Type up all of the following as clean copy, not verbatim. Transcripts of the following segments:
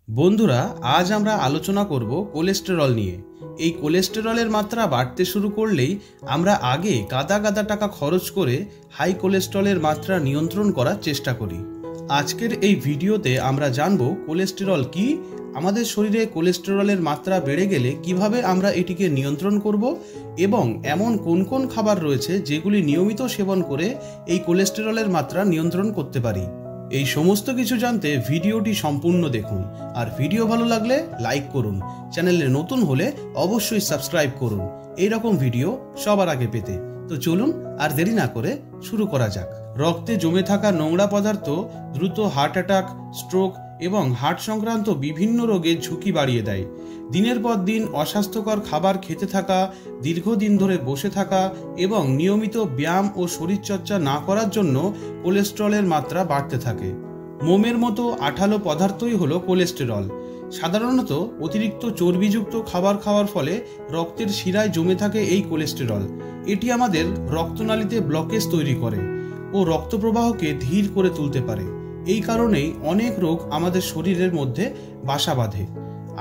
বন্ধুরা, আজ আমরা আলোচনা করব কোলেস্টেরল নিয়ে। এই কোলেস্টেরলের মাত্রা বাড়তে শুরু করলেই আমরা আগে গাদা গাদা টাকা খরচ করে হাই কোলেস্টেরলের মাত্রা নিয়ন্ত্রণ করার চেষ্টা করি। আজকের এই ভিডিওতে আমরা জানব কোলেস্টেরল কি, আমাদের শরীরে কোলেস্টেরলের মাত্রা বেড়ে গেলে কিভাবে আমরা এটিকে নিয়ন্ত্রণ করব এবং এমন কোন কোন খাবার রয়েছে যেগুলি নিয়মিত সেবন করে এই কোলেস্টেরলের মাত্রা নিয়ন্ত্রণ করতে পারি। এই সমস্ত কিছু জানতে ভিডিওটি সম্পূর্ণ দেখুন, আর ভিডিও ভালো লাগলে লাইক করুন, চ্যানেলে নতুন হলে অবশ্যই সাবস্ক্রাইব করুন এই রকম ভিডিও সবার আগে পেতে। তো চলুন আর দেরি না করে শুরু করা যাক। রক্তে জমে থাকা নোংরা পদার্থ দ্রুত হার্ট অ্যাটাক, স্ট্রোক এবং হার্ট সংক্রান্ত বিভিন্ন রোগের ঝুঁকি বাড়িয়ে দেয়। দিনের পর দিন অস্বাস্থ্যকর খাবার খেতে থাকা, দীর্ঘদিন ধরে বসে থাকা এবং নিয়মিত ব্যায়াম ও শরীরচর্চা না করার জন্য কোলেস্টেরলের মাত্রা বাড়তে থাকে। মোমের মতো আঠালো পদার্থই হলো কোলেস্টেরল। সাধারণত অতিরিক্ত চর্বিযুক্ত খাবার খাওয়ার ফলে রক্তের শিরায় জমে থাকে এই কোলেস্টেরল। এটি আমাদের রক্তনালীতে ব্লকেজ তৈরি করে ও রক্তপ্রবাহকে ধীর করে তুলতে পারে। এই কারণেই অনেক রোগ আমাদের শরীরের মধ্যে বাসা বাঁধে।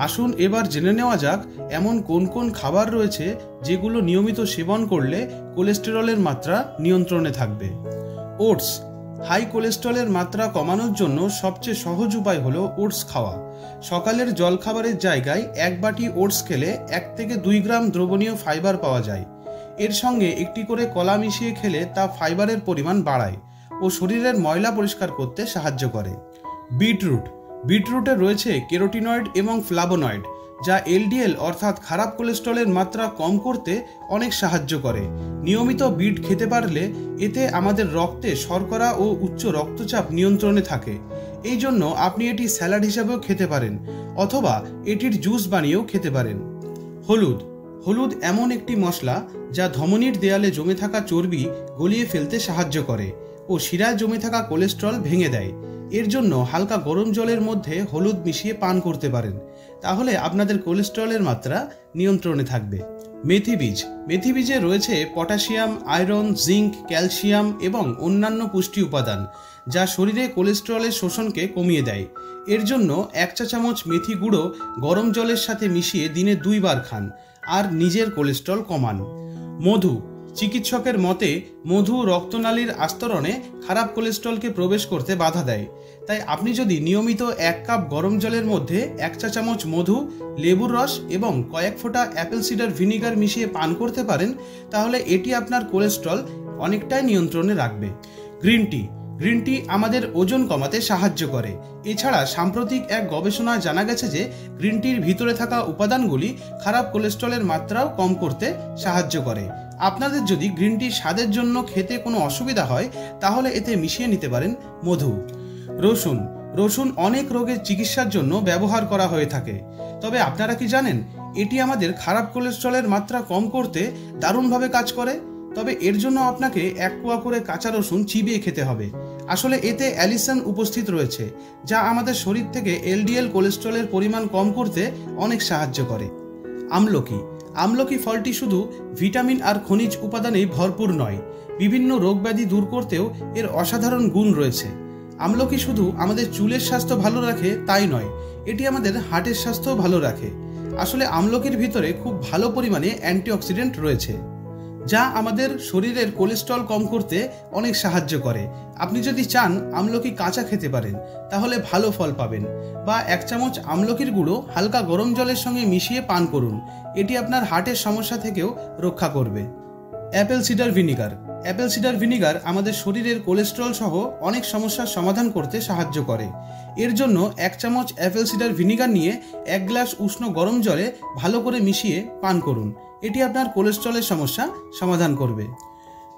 আসুন এবার জেনে নেওয়া যাক এমন কোন কোন খাবার রয়েছে যেগুলো নিয়মিত সেবন করলে কোলেস্টেরলের মাত্রা নিয়ন্ত্রণে থাকবে। ওটস। হাই কোলেস্টেরলের মাত্রা কমানোর জন্য সবচেয়ে সহজ উপায় হলো ওটস খাওয়া। সকালের জলখাবারের জায়গায় এক বাটি ওটস খেলে 1 থেকে 2 গ্রাম দ্রবণীয় ফাইবার পাওয়া যায়। এর সঙ্গে একটি করে কলা মিশিয়ে খেলে তা ফাইবারের পরিমাণ বাড়ায় ও শরীরের ময়লা পরিষ্কার করতে সাহায্য করে। বিটরুট। বিটরুটে রয়েছে ক্যারোটিনয়েড এবং ফ্লাভোনয়েড, যা এলডিএল অর্থাৎ খারাপ কোলেস্টেরলের মাত্রা কম করতে অনেক সাহায্য করে। নিয়মিত বিট খেতে পারলে এতে আমাদের রক্তে শর্করা ও উচ্চ রক্তচাপ নিয়ন্ত্রণে থাকে। এই জন্য আপনি এটি স্যালাড হিসাবেও খেতে পারেন অথবা এটির জুস বানিয়েও খেতে পারেন। হলুদ। হলুদ এমন একটি মশলা যা ধমনীর দেয়ালে জমে থাকা চর্বি গলিয়ে ফেলতে সাহায্য করে ও শিরায় জমে থাকা কোলেস্টেরল ভেঙে দেয়। এর জন্য হালকা গরম জলের মধ্যে হলুদ মিশিয়ে পান করতে পারেন, তাহলে আপনাদের কোলেস্টেরলের মাত্রা নিয়ন্ত্রণে থাকবে। মেথি বীজ। মেথি বীজে রয়েছে পটাশিয়াম, আয়রন, জিঙ্ক, ক্যালসিয়াম এবং অন্যান্য পুষ্টি উপাদান, যা শরীরে কোলেস্টেরলের শোষণকে কমিয়ে দেয়। এর জন্য 1 চা চামচ মেথি গুঁড়ো গরম জলের সাথে মিশিয়ে দিনে 2 বার খান আর নিজের কোলেস্টেরল কমান। মধু। চিকিৎসকের মতে মধু রক্তনালীর আস্তরণে খারাপ কোলেস্টেরলকে প্রবেশ করতে বাধা দেয়। তাই আপনি যদি নিয়মিত 1 কাপ গরম জলের মধ্যে 1 চা চামচ মধু, লেবুর রস এবং কয়েক ফোঁটা অ্যাপেল সিডার ভিনিগার মিশিয়ে পান করতে পারেন, তাহলে এটি আপনার কোলেস্টেরল অনেকটাই নিয়ন্ত্রণে রাখবে। Green tea. গ্রিন টি আমাদের ওজন কমাতে সাহায্য করে। এছাড়া সাম্প্রতিক এক গবেষণায় জানা গেছে যে গ্রিন টির ভিতরে থাকা উপাদানগুলি খারাপ কোলেস্টেরলের মাত্রাও কম করতে সাহায্য করে। আপনাদের যদি গ্রিন টি স্বাদের জন্য খেতে কোনো অসুবিধা হয়, তাহলে এতে মিশিয়ে নিতে পারেন মধু। রসুন। রসুন অনেক রোগের চিকিৎসার জন্য ব্যবহার করা হয়ে থাকে। তবে আপনারা কি জানেন এটি আমাদের খারাপ কোলেস্টেরলের মাত্রা কম করতে দারুণভাবে কাজ করে? তবে এর জন্য আপনাকে 1 কোয়া করে কাঁচা রসুন চিবিয়ে খেতে হবে। আসলে এতে অ্যালিসিন উপস্থিত রয়েছে, যা আমাদের শরীর থেকে এলডিএল কোলেস্টেরলের পরিমাণ কম করতে অনেক সাহায্য করে। আমলকি। আমলকি ফলটি শুধু ভিটামিন আর খনিজ উপাদানেই ভরপুর নয়, বিভিন্ন রোগব্যাধি দূর করতেও এর অসাধারণ গুণ রয়েছে। আমলকি শুধু আমাদের চুলের স্বাস্থ্য ভালো রাখে তাই নয়, এটি আমাদের হার্টের স্বাস্থ্যও ভালো রাখে। আসলে আমলকির ভিতরে খুব ভালো পরিমাণে অ্যান্টিঅক্সিডেন্ট রয়েছে, যা আমাদের শরীরের কোলেস্টেরল কম করতে অনেক সাহায্য করে। আপনি যদি চান আমলকি কাঁচা খেতে পারেন, তাহলে ভালো ফল পাবেন। বা 1 চামচ আমলকির গুঁড়ো হালকা গরম জলের সঙ্গে মিশিয়ে পান করুন, এটি আপনার হার্টের সমস্যা থেকেও রক্ষা করবে। Apple cedar vinegar. Apple cedar vinegar আমাদের শরীরের কোলেস্টেরল সহ অনেক সমস্যার সমাধান করতে সাহায্য করে। এর জন্য 1 চামচ অ্যাপেল সিডার ভিনিগার নিয়ে 1 গ্লাস উষ্ণ গরম জলে ভালো করে মিশিয়ে পান করুন, এটি আপনার কোলেস্টেরলের সমস্যা সমাধান করবে।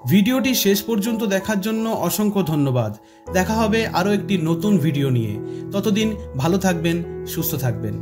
ভিডিওটি শেষ পর্যন্ত দেখার জন্য অসংখ্য ধন্যবাদ। দেখা হবে আরও একটি নতুন ভিডিও নিয়ে। ততদিন ভালো থাকবেন, সুস্থ থাকবেন।